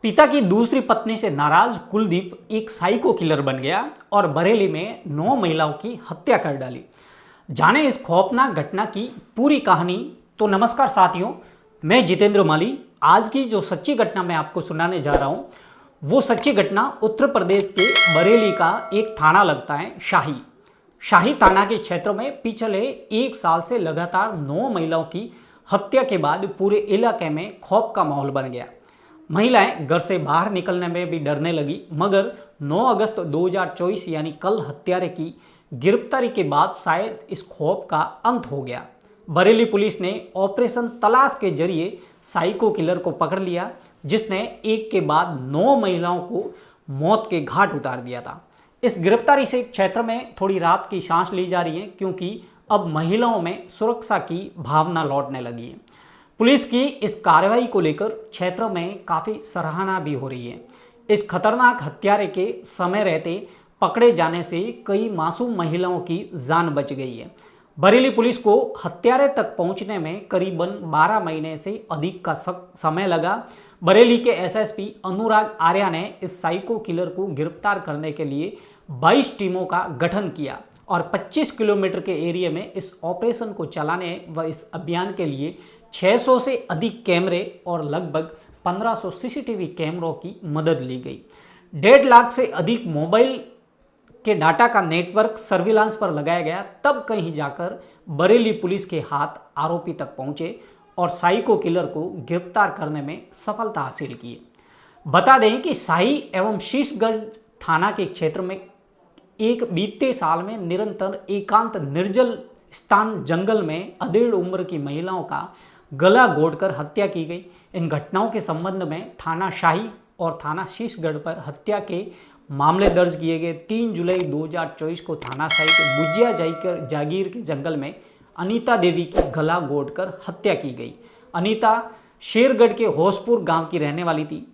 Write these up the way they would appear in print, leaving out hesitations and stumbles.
पिता की दूसरी पत्नी से नाराज कुलदीप एक साइको किलर बन गया और बरेली में 9 महिलाओं की हत्या कर डाली। जाने इस खौफनाक घटना की पूरी कहानी। तो नमस्कार साथियों, मैं जितेंद्र माली। आज की जो सच्ची घटना मैं आपको सुनाने जा रहा हूं, वो सच्ची घटना उत्तर प्रदेश के बरेली का एक थाना लगता है शाही थाना के क्षेत्र में पिछले 1 साल से लगातार 9 महिलाओं की हत्या के बाद पूरे इलाके में खौफ का माहौल बन गया। महिलाएं घर से बाहर निकलने में भी डरने लगी। मगर 9 अगस्त 2024 यानी कल हत्यारे की गिरफ्तारी के बाद शायद इस खौफ का अंत हो गया। बरेली पुलिस ने ऑपरेशन तलाश के जरिए साइको किलर को पकड़ लिया, जिसने एक के बाद 9 महिलाओं को मौत के घाट उतार दिया था। इस गिरफ्तारी से क्षेत्र में थोड़ी राहत की सांस ली जा रही है, क्योंकि अब महिलाओं में सुरक्षा की भावना लौटने लगी है। पुलिस की इस कार्रवाई को लेकर क्षेत्र में काफ़ी सराहना भी हो रही है। इस खतरनाक हत्यारे के समय रहते पकड़े जाने से कई मासूम महिलाओं की जान बच गई है। बरेली पुलिस को हत्यारे तक पहुंचने में करीबन 12 महीने से अधिक का समय लगा। बरेली के एसएसपी अनुराग आर्या ने इस साइको किलर को गिरफ्तार करने के लिए 22 टीमों का गठन किया और 25 किलोमीटर के एरिया में इस ऑपरेशन को चलाने व इस अभियान के लिए 600 से अधिक कैमरे और लगभग 1500 सीसीटीवी कैमरों की मदद ली गई। 1.5 लाख से अधिक मोबाइल के डाटा का नेटवर्क सर्विलांस पर लगाया गया। तब कहीं जाकर बरेली पुलिस के हाथ आरोपी तक पहुंचे और साइको किलर को गिरफ्तार करने में सफलता हासिल की। बता दें कि शाही एवं शीशगढ़ थाना के क्षेत्र में एक बीते साल में निरंतर एकांत निर्जल स्थान जंगल में अधेड़ उम्र की महिलाओं का गला घोंटकर हत्या की गई। इन घटनाओं के संबंध में थाना शाही और थाना शीशगढ़ पर हत्या के मामले दर्ज किए गए। 3 जुलाई 2024 को थाना शाही के बुजिया जागीर के जंगल में अनीता देवी की गला घोंटकर हत्या की गई। अनीता शेरगढ़ के होसपुर गांव की रहने वाली थी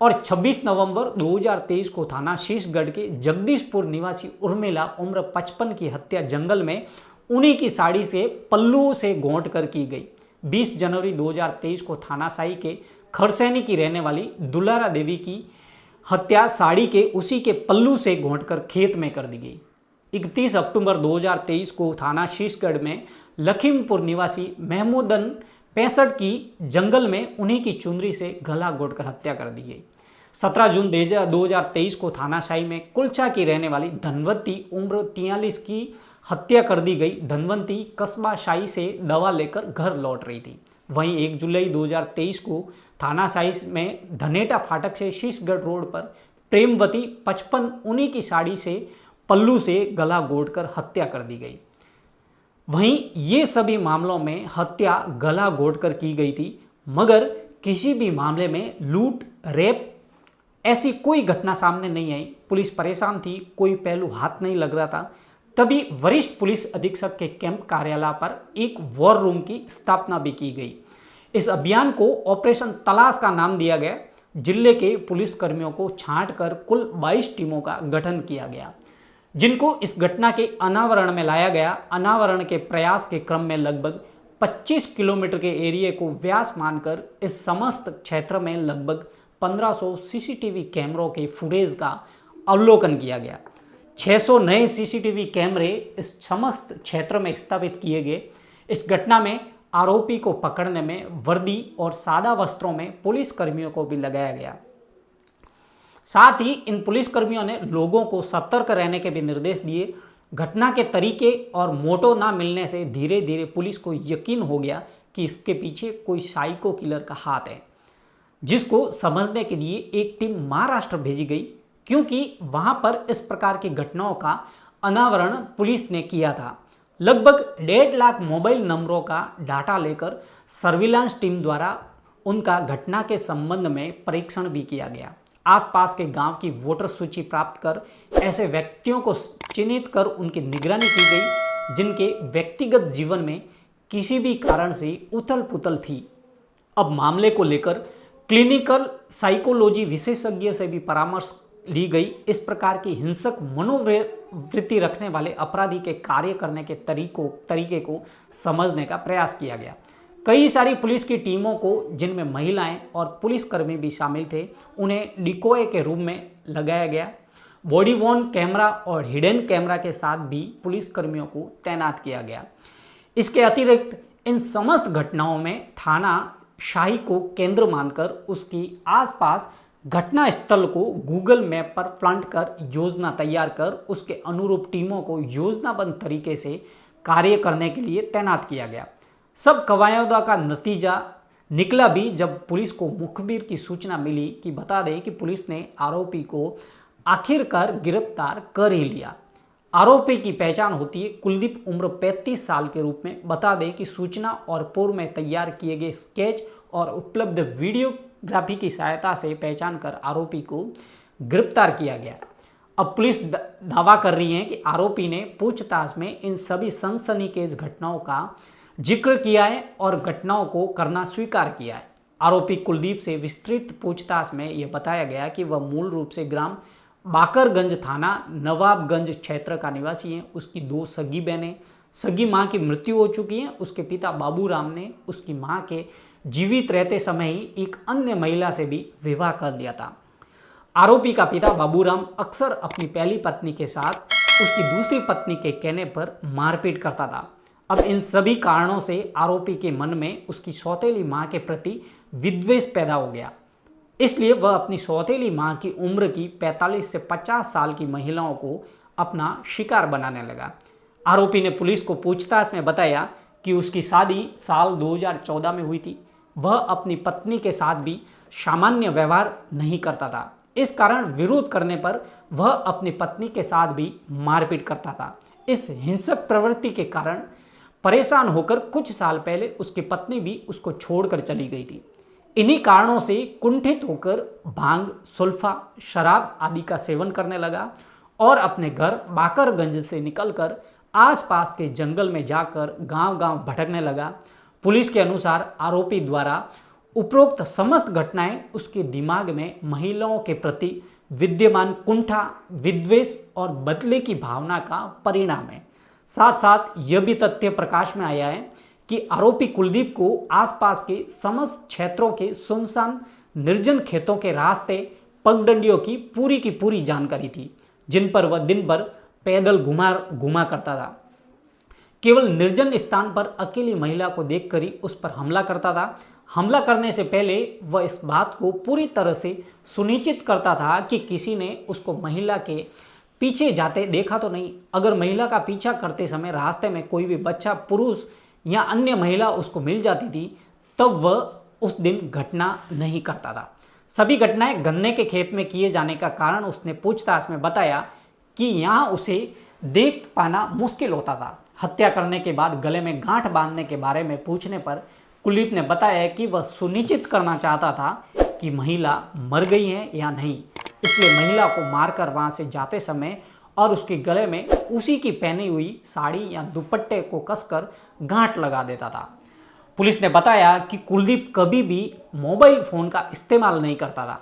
और 26 नवंबर 2023 को थाना शीशगढ़ के जगदीशपुर निवासी उर्मिला उम्र 55 की हत्या जंगल में उन्हीं की साड़ी से पल्लू से घोंट कर की गई। 20 जनवरी 2023 को थाना साई के खरसैनी की रहने वाली दुलारा देवी की हत्या साड़ी के उसी के पल्लू से घोंटकर खेत में कर दी गई। 31 अक्टूबर 2023 को थाना शीशगढ़ में लखीमपुर निवासी महमूदन 65 की जंगल में उन्हीं की चुनरी से गला घोंटकर हत्या कर दी गई। 17 जून 2023 को थाना शाही में कुलचा की रहने वाली धनवंती उम्र 43 की हत्या कर दी गई। धनवंती कस्बा शाही से दवा लेकर घर लौट रही थी। वहीं 1 जुलाई 2023 को थाना शाही में धनेटा फाटक से शीशगढ़ रोड पर प्रेमवती 55 उन्हीं की साड़ी से पल्लू से गला घोंटकर हत्या कर दी गई। वहीं ये सभी मामलों में हत्या गला घोंटकर की गई थी, मगर किसी भी मामले में लूट रेप ऐसी कोई घटना सामने नहीं आई। पुलिस परेशान थी, कोई पहलू हाथ नहीं लग रहा था। तभी वरिष्ठ पुलिस अधीक्षक के कैंप कार्यालय पर एक वॉर रूम की स्थापना भी की गई। इस अभियान को ऑपरेशन तलाश का नाम दिया गया। जिले के पुलिस कर्मियों को छांटकर कुल 22 टीमों का गठन किया गया, जिनको इस घटना के अनावरण में लाया गया। अनावरण के प्रयास के क्रम में लगभग 25 किलोमीटर के एरिया को व्यास मानकर इस समस्त क्षेत्र में लगभग 1500 सीसीटीवी कैमरों के फुटेज का अवलोकन किया गया। 600 नए सीसीटीवी कैमरे इस समस्त क्षेत्र में स्थापित किए गए। इस घटना में आरोपी को पकड़ने में वर्दी और सादा वस्त्रों में पुलिस कर्मियों को भी लगाया गया। साथ ही इन पुलिसकर्मियों ने लोगों को सतर्क रहने के भी निर्देश दिए। घटना के तरीके और मोटो ना मिलने से धीरे धीरे पुलिस को यकीन हो गया कि इसके पीछे कोई साइको किलर का हाथ है, जिसको समझने के लिए एक टीम महाराष्ट्र भेजी गई, क्योंकि वहां पर इस प्रकार की घटनाओं का अनावरण पुलिस ने किया था। लगभग 1.5 लाख मोबाइल नंबरों का डाटा लेकर सर्विलांस टीम द्वारा उनका घटना के संबंध में परीक्षण भी किया गया। आसपास के गांव की वोटर सूची प्राप्त कर ऐसे व्यक्तियों को चिन्हित कर उनकी निगरानी की गई, जिनके व्यक्तिगत जीवन में किसी भी कारण से उथल पुथल थी। अब मामले को लेकर क्लिनिकल साइकोलॉजी विशेषज्ञ से भी परामर्श ली गई। इस प्रकार की हिंसक मनोवृत्ति रखने वाले अपराधी के कार्य करने के तरीके को समझने का प्रयास किया गया। कई सारी पुलिस की टीमों को, जिनमें महिलाएं और पुलिसकर्मी भी शामिल थे, उन्हें डिकोय के रूप में लगाया गया। बॉडी वॉर्न कैमरा और हिडन कैमरा के साथ भी पुलिसकर्मियों को तैनात किया गया। इसके अतिरिक्त इन समस्त घटनाओं में थाना शाही को केंद्र मानकर उसकी आसपास घटना स्थल को गूगल मैप पर प्लांट कर योजना तैयार कर उसके अनुरूप टीमों को योजनाबद्ध तरीके से कार्य करने के लिए तैनात किया गया। सब कवायदों का नतीजा निकला भी जब पुलिस को मुखबिर की सूचना मिली कि बता दें कि पुलिस ने आरोपी को आखिरकार गिरफ्तार कर ही लिया। आरोपी की पहचान होती है कुलदीप, उम्र 35 साल के रूप में। बता दें कि सूचना और पूर्व में तैयार किए गए स्केच और उपलब्ध वीडियोग्राफी की सहायता से पहचान कर आरोपी को गिरफ्तार किया गया। अब पुलिस दावा कर रही है कि आरोपी ने पूछताछ में इन सभी सनसनीखेज घटनाओं का जिक्र किया है और घटनाओं को करना स्वीकार किया है। आरोपी कुलदीप से विस्तृत पूछताछ में यह बताया गया कि वह मूल रूप से ग्राम बाकरगंज थाना नवाबगंज क्षेत्र का निवासी है। उसकी 2 सगी बहनें, सगी मां की मृत्यु हो चुकी है। उसके पिता बाबूराम ने उसकी मां के जीवित रहते समय ही एक अन्य महिला से भी विवाह कर दिया था। आरोपी का पिता बाबूराम अक्सर अपनी पहली पत्नी के साथ उसकी दूसरी पत्नी के कहने पर मारपीट करता था। अब इन सभी कारणों से आरोपी के मन में उसकी सौतेली मां के प्रति विद्वेष पैदा हो गया। इसलिए वह अपनी सौतेली मां की उम्र की 45 से 50 साल की महिलाओं को अपना शिकार बनाने लगा। आरोपी ने पुलिस को पूछताछ में बताया कि उसकी शादी साल 2014 में हुई थी। वह अपनी पत्नी के साथ भी सामान्य व्यवहार नहीं करता था। इस कारण विरोध करने पर वह अपनी पत्नी के साथ भी मारपीट करता था। इस हिंसक प्रवृत्ति के कारण परेशान होकर कुछ साल पहले उसकी पत्नी भी उसको छोड़कर चली गई थी। इन्हीं कारणों से कुंठित होकर भांग, सुल्फा, शराब आदि का सेवन करने लगा और अपने घर बाकरगंज से निकलकर आसपास के जंगल में जाकर गांव-गांव भटकने लगा। पुलिस के अनुसार आरोपी द्वारा उपरोक्त समस्त घटनाएं उसके दिमाग में महिलाओं के प्रति विद्यमान कुंठा, विद्वेष और बदले की भावना का परिणाम है। साथ साथ यह भी तथ्य प्रकाश में आया है कि आरोपी कुलदीप को आसपास के समस्त क्षेत्रों के सुनसान निर्जन खेतों के रास्ते, पगडंडियों की पूरी जानकारी थी, जिन पर वह दिन भर पैदल घुमा करता था। केवल निर्जन स्थान पर अकेली महिला को देखकर ही उस पर हमला करता था। हमला करने से पहले वह इस बात को पूरी तरह से सुनिश्चित करता था कि किसी ने उसको महिला के पीछे जाते देखा तो नहीं। अगर महिला का पीछा करते समय रास्ते में कोई भी बच्चा, पुरुष या अन्य महिला उसको मिल जाती थी, तब वह उस दिन घटना नहीं करता था। सभी घटनाएं गन्ने के खेत में किए जाने का कारण उसने पूछताछ में बताया कि यहाँ उसे देख पाना मुश्किल होता था। हत्या करने के बाद गले में गांठ बांधने के बारे में पूछने पर कुलदीप ने बताया कि वह सुनिश्चित करना चाहता था कि महिला मर गई है या नहीं, इसलिए महिला को मारकर वहां से जाते समय और उसके गले में उसी की पहनी हुई साड़ी या दुपट्टे को कसकर गांठ लगा देता था। पुलिस ने बताया कि कुलदीप कभी भी मोबाइल फ़ोन का इस्तेमाल नहीं करता था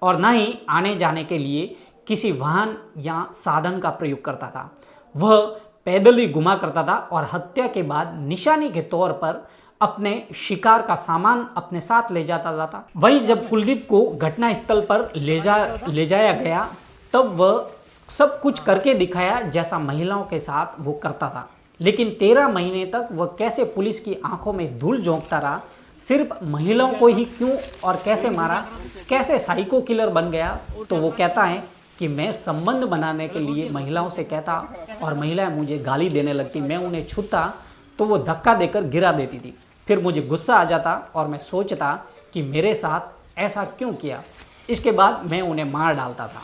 और न ही आने जाने के लिए किसी वाहन या साधन का प्रयोग करता था। वह पैदल ही घुमा करता था और हत्या के बाद निशानी के तौर पर अपने शिकार का सामान अपने साथ ले जाता था। वही जब कुलदीप को घटना स्थल पर ले जाया गया, तब वह सब कुछ करके दिखाया जैसा महिलाओं के साथ वो करता था। लेकिन 13 महीने तक वह कैसे पुलिस की आंखों में धूल झोंकता रहा, सिर्फ महिलाओं को ही क्यों और कैसे मारा, कैसे साइको किलर बन गया। तो वो कहता है कि मैं संबंध बनाने के लिए महिलाओं से कहता और महिलाएं मुझे गाली देने लगती। मैं उन्हें छूता तो वो धक्का देकर गिरा देती थी। फिर मुझे गुस्सा आ जाता और मैं सोचता कि मेरे साथ ऐसा क्यों किया। इसके बाद मैं उन्हें मार डालता था।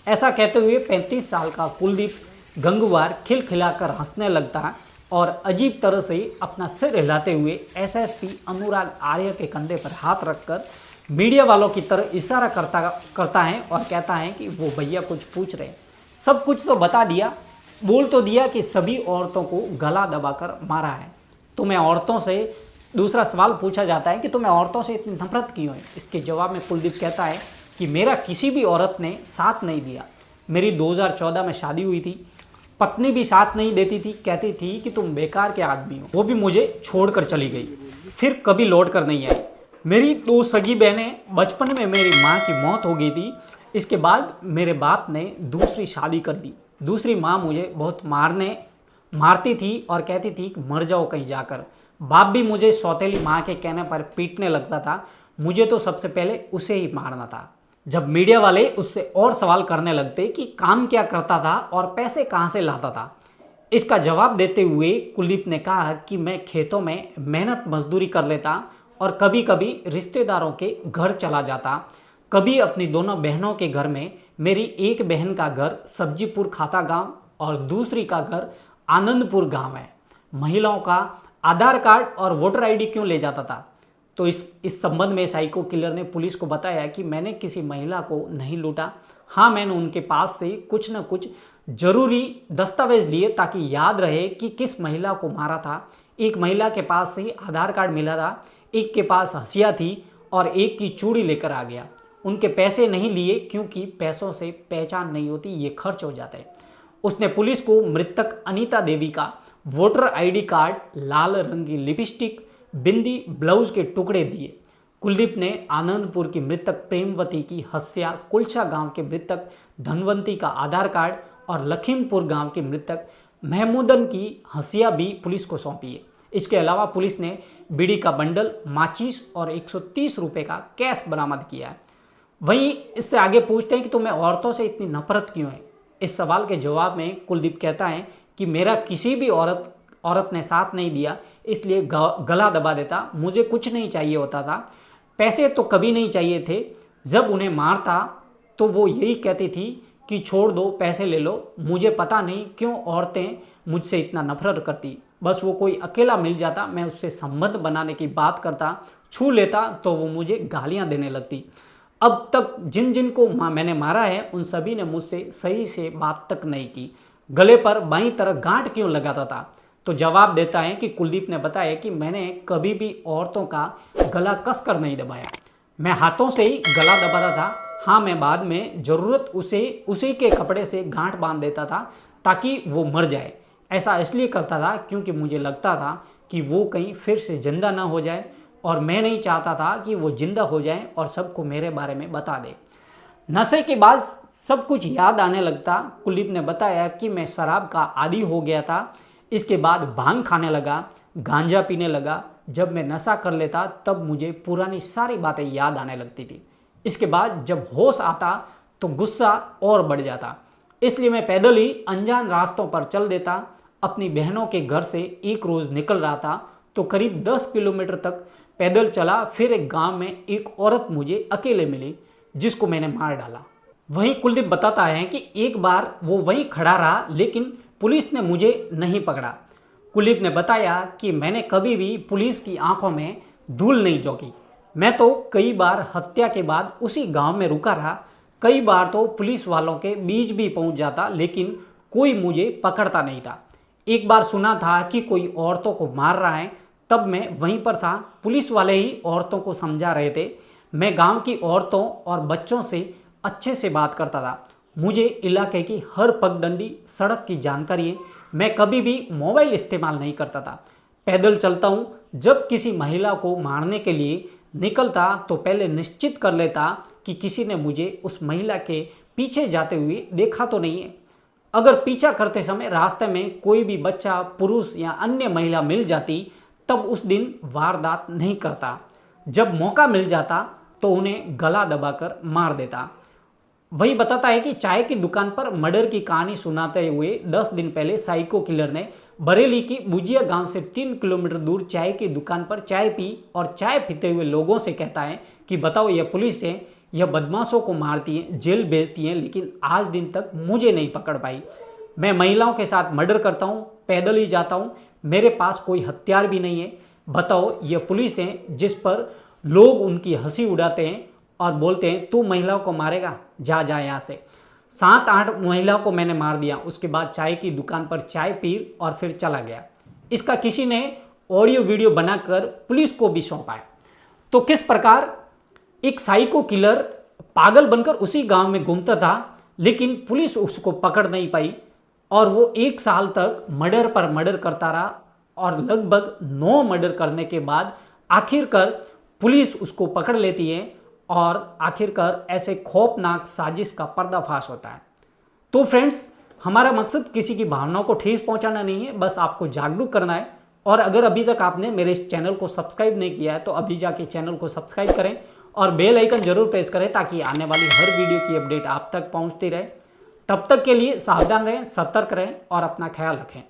ऐसा कहते हुए 35 साल का कुलदीप गंगवार खिलखिलाकर हंसने लगता और अजीब तरह से अपना सिर हिलाते हुए एसएसपी अनुराग आर्य के कंधे पर हाथ रखकर मीडिया वालों की तरह इशारा करता है और कहता है कि वो भैया कुछ पूछ रहे हैं। सब कुछ तो बता दिया, बोल तो दिया कि सभी औरतों को गला दबाकर मारा है। तुम्हें औरतों से दूसरा सवाल पूछा जाता है कि तुम्हें औरतों से इतनी नफरत क्यों है। इसके जवाब में कुलदीप कहता है कि मेरा किसी भी औरत ने साथ नहीं दिया। मेरी 2014 में शादी हुई थी, पत्नी भी साथ नहीं देती थी, कहती थी कि तुम बेकार के आदमी हो। वो भी मुझे छोड़कर चली गई। फिर कभी लौट कर नहीं आई। मेरी 2 सगी बहनें, बचपन में मेरी माँ की मौत हो गई थी। इसके बाद मेरे बाप ने दूसरी शादी कर दी। दूसरी माँ मुझे बहुत मारती थी और कहती थी कि मर जाओ कहीं जाकर। बाप भी मुझे सौतेली माँ के कहने पर पीटने लगता था। मुझे तो सबसे पहले उसे ही मारना था। जब मीडिया वाले उससे और सवाल करने लगते कि काम क्या करता था और पैसे कहाँ से लाता था, इसका जवाब देते हुए कुलदीप ने कहा कि मैं खेतों में मेहनत मजदूरी कर लेता और कभी कभी रिश्तेदारों के घर चला जाता। कभी अपनी दोनों बहनों के घर में। मेरी एक बहन का घर सब्जीपुर खाता गांव और दूसरी का घर आनंदपुर गांव है। महिलाओं का आधार कार्ड और वोटर आईडी क्यों ले जाता था? तो इस संबंध में साइको किलर ने पुलिस को बताया कि मैंने किसी महिला को नहीं लूटा। हाँ, मैंने उनके पास से कुछ न कुछ जरूरी दस्तावेज लिए ताकि याद रहे कि किस महिला को मारा था। एक महिला के पास से आधार कार्ड मिला था, एक के पास हंसिया थी और एक की चूड़ी लेकर आ गया। उनके पैसे नहीं लिए क्योंकि पैसों से पहचान नहीं होती, ये खर्च हो जाते हैं। उसने पुलिस को मृतक अनीता देवी का वोटर आईडी कार्ड, लाल रंग की लिपस्टिक, बिंदी, ब्लाउज के टुकड़े दिए। कुलदीप ने आनंदपुर की मृतक प्रेमवती की हस्या, कुलछा गांव के मृतक धनवंती का आधार कार्ड और लखीमपुर गांव के मृतक महमूदन की हंसिया भी पुलिस को सौंपी है। इसके अलावा पुलिस ने बीड़ी का बंडल, माचिस और 130 रुपये का कैश बरामद किया है। वहीं इससे आगे पूछते हैं कि तुम्हें औरतों से इतनी नफरत क्यों है? इस सवाल के जवाब में कुलदीप कहता है कि मेरा किसी भी औरत ने साथ नहीं दिया, इसलिए गला दबा देता। मुझे कुछ नहीं चाहिए होता था, पैसे तो कभी नहीं चाहिए थे। जब उन्हें मारता तो वो यही कहती थी कि छोड़ दो, पैसे ले लो। मुझे पता नहीं क्यों औरतें मुझसे इतना नफरत करती। बस वो कोई अकेला मिल जाता, मैं उससे संबंध बनाने की बात करता, छू लेता तो वो मुझे गालियां देने लगती। अब तक जिन जिन को मैंने मारा है उन सभी ने मुझसे सही से बात तक नहीं की। गले पर बाईं तरफ गांठ क्यों लगाता था? तो जवाब देता है कि कुलदीप ने बताया कि मैंने कभी भी औरतों का गला कसकर नहीं दबाया, मैं हाथों से ही गला दबाता था। हाँ, मैं बाद में ज़रूरत उसी के कपड़े से गांठ बांध देता था ताकि वो मर जाए। ऐसा इसलिए करता था क्योंकि मुझे लगता था कि वो कहीं फिर से जिंदा ना हो जाए और मैं नहीं चाहता था कि वो जिंदा हो जाए और सबको मेरे बारे में बता दे। नशे के बाद सब कुछ याद आने लगता। कुलदीप ने बताया कि मैं शराब का आदी हो गया था। इसके बाद भांग खाने लगा, गांजा पीने लगा। जब मैं नशा कर लेता तब मुझे पुरानी सारी बातें याद आने लगती थी। इसके बाद जब होश आता तो गुस्सा और बढ़ जाता, इसलिए मैं पैदल ही अनजान रास्तों पर चल देता। अपनी बहनों के घर से एक रोज़ निकल रहा था तो करीब 10 किलोमीटर तक पैदल चला। फिर एक गांव में एक औरत मुझे अकेले मिली जिसको मैंने मार डाला। वहीं कुलदीप बताता है कि एक बार वो वहीं खड़ा रहा लेकिन पुलिस ने मुझे नहीं पकड़ा। कुलदीप ने बताया कि मैंने कभी भी पुलिस की आंखों में धूल नहीं झोंकी। मैं तो कई बार हत्या के बाद उसी गांव में रुका रहा, कई बार तो पुलिस वालों के बीच भी पहुंच जाता लेकिन कोई मुझे पकड़ता नहीं था। एक बार सुना था कि कोई औरतों को मार रहा है, तब मैं वहीं पर था। पुलिस वाले ही औरतों को समझा रहे थे। मैं गांव की औरतों और बच्चों से अच्छे से बात करता था। मुझे इलाके की हर पगडंडी, सड़क की जानकारी है। मैं कभी भी मोबाइल इस्तेमाल नहीं करता था। पैदल चलता हूँ। जब किसी महिला को मारने के लिए निकलता तो पहले निश्चित कर लेता कि किसी ने मुझे उस महिला के पीछे जाते हुए देखा तो नहीं है। अगर पीछा करते समय रास्ते में कोई भी बच्चा, पुरुष या अन्य महिला मिल जाती तब उस दिन वारदात नहीं करता। जब मौका मिल जाता तो उन्हें गला दबाकर मार देता। वही बताता है कि चाय की दुकान पर मर्डर की कहानी सुनाते हुए 10 दिन पहले साइको किलर ने बरेली की बुजिया गांव से 3 किलोमीटर दूर चाय की दुकान पर चाय पी और चाय पीते हुए लोगों से कहता है कि बताओ, यह पुलिस है, यह बदमाशों को मारती है, जेल भेजती है, लेकिन आज दिन तक मुझे नहीं पकड़ पाई। मैं महिलाओं के साथ मर्डर करता हूँ, पैदल ही जाता हूँ, मेरे पास कोई हथियार भी नहीं है। बताओ, यह पुलिस है जिस पर लोग उनकी हंसी उड़ाते हैं और बोलते हैं तू महिलाओं को मारेगा, जा जा यहाँ से। 7-8 महिलाओं को मैंने मार दिया। उसके बाद चाय की दुकान पर चाय पी और फिर चला गया। इसका किसी ने ऑडियो वीडियो बनाकर पुलिस को भी सौंपा है। तो किस प्रकार एक साइको किलर पागल बनकर उसी गांव में घूमता था लेकिन पुलिस उसको पकड़ नहीं पाई और वो 1 साल तक मर्डर पर मर्डर करता रहा और लगभग 9 मर्डर करने के बाद आखिरकार पुलिस उसको पकड़ लेती है और आखिरकार ऐसे खौफनाक साजिश का पर्दाफाश होता है। तो फ्रेंड्स, हमारा मकसद किसी की भावनाओं को ठेस पहुंचाना नहीं है, बस आपको जागरूक करना है। और अगर अभी तक आपने मेरे इस चैनल को सब्सक्राइब नहीं किया है तो अभी जाके चैनल को सब्सक्राइब करें और बेल आइकन जरूर प्रेस करें ताकि आने वाली हर वीडियो की अपडेट आप तक पहुंचती रहे। तब तक के लिए सावधान रहें, सतर्क रहें और अपना ख्याल रखें।